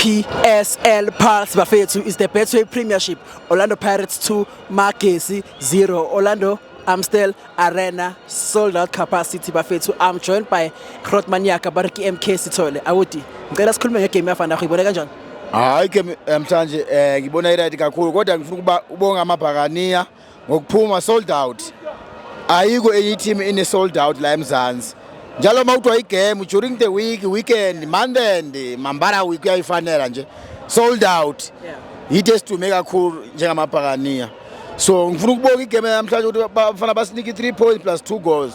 PSL Pulse bafethu is the Betway Premiership. Orlando Pirates 2, Magesi 0. Orlando Amstel Arena sold out capacity bafethu. I'm joined by Grootmaniaka Bariki MK Sithole. Awuti, ngicela sikhulume ngegame yafana uyibone kanjani? Hayi game mthanje ngibona iright kakhulu kodwa ngifuna ukuba ubonga amabhakaniya ngokuphuma sold out. Ayiko enye team ine sold out la eMzansi. Njalo mawuthiwa igame during the weekend, Monday, Mambara week uyayifanela nje sold out. It has to make kakhulu njengamabhakaniya. So ngifuna ukubonga igame namhlanje ukuthi bafana basinike 3 points plus 2 goals.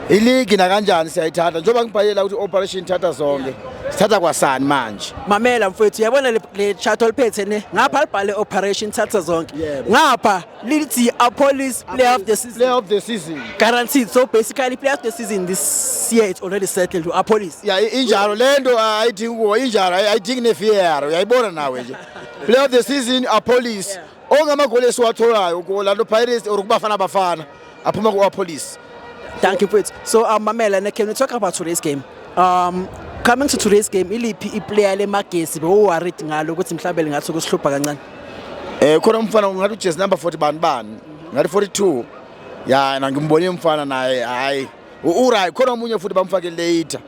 Iligi na kanjani siyayithatha njengoba ngibhalela ukuthi operation thatha zonke. Sithatha kwasani manje? Mamela mfowethu uyabona le chat oliphethe ne ngapha libhale operation thatha zonke. Ngapha lithi Police player of the season. Player of the season. Guaranteed. So basically player of the season this year it's already settled to Police. Yeah, injalo lento ayidingi kuwo injalo ayidingi nefiero uyayibona nawe nje. Player of the season Police. Ongamagoli esiwatholayo ku Orlando Pirates or kubafana bafana aphuma ku Police. Thank you Prince. So Mamela, can we talk about today's game? Coming to today's game, iliphi iplayer le Magesi worried ngalo ukuthi mhlawumbe lingathi kusihlupha kancane. Khona umfana ngathi jersey number 40 bani ngathi 42. Ya na ngimbone umfana naye hayi. Uright khona umunye futhi bamfake later.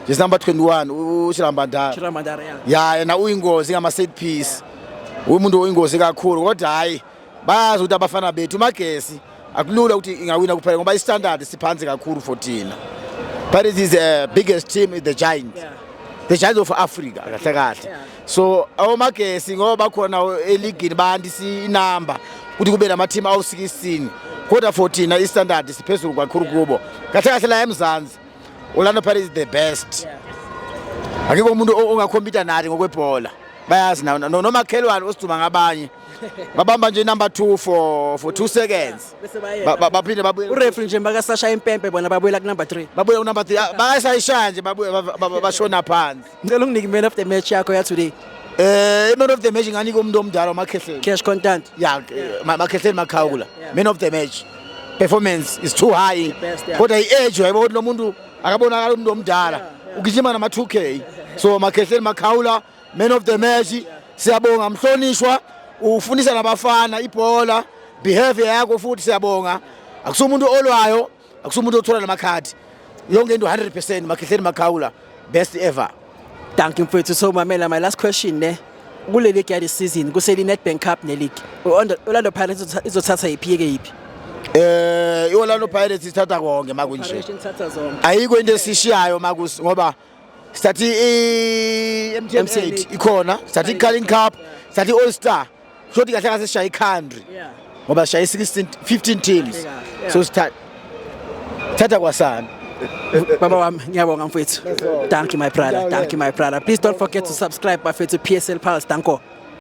Jersey number 21 uShirambandara. Shirambandara ya. Ya na uyingozi ngama set piece. Umuntu oyingozi kakhulu kodwa hayi bayazi ukuthi abafana bethu Magesi akulula ukuthi ingawina kuphela ngoba istandard siphansi kakhulu 14. Pirates is the biggest team in the Giants. Yeah. The Giants of Africa kahle kahle. So awomagesi ngoba khona eligini bandisi inamba ukuthi kube nama team awu 16 kodwa 14 istandard siphezulu kakhulu kubo. Kahle kahle la eMzansi Orlando Pirates is the best. Akekho umuntu ongakhompita nathi ngokwebhola. Bayazi noma Khelwane osiduma ngabanye. Babamba nje number 2 for 2 seconds. Baphinde babuye. Ureferee nje bakasasha impempe bona babuyela ku number 3. Babuye ku number 3. Bakasayishaya nje babuye bashona phansi. Ngicela unginike man of the match yakho ya today. Man of the match nganika umuntu omdala uMakhehleni. Cash content. Yeah, Makhehleni Makhawula. Man of the match. Performance is too high. Kodwa iage uyayibona lo muntu akabonakala umuntu omdala. Ugijima nama 2K. So Makhehleni Makhawula man of the match. Siyabonga mhlonishwa. Ufundisa nabafana ibhola behavior yakho futhi siyabonga akusumuntu olwayo akusumuntu othola namakhadi yonke into 100% Makhehleni Makhawula best ever. Thank you mfowethu. So Mamela, my last question ne kule league ya this season kuseli Nedbank Cup ne league Orlando Pirates izothatha iphi ke iphi? Orlando Pirates ithatha konke makunje Operation thatha zonke. Ayikho into esishiyayo makusi ngoba sithi MTN8 ikhona sithi Carling Cup sithi All Star shothi kahle kahle sishaya country ngoba sishaya 15 teams so thatha kwasana. Baba wami ngiyabonga mfowethu. Thank you my brother. Thank you my brother. Please don't forget to subscribe bafethu PSL Pulse. Danko.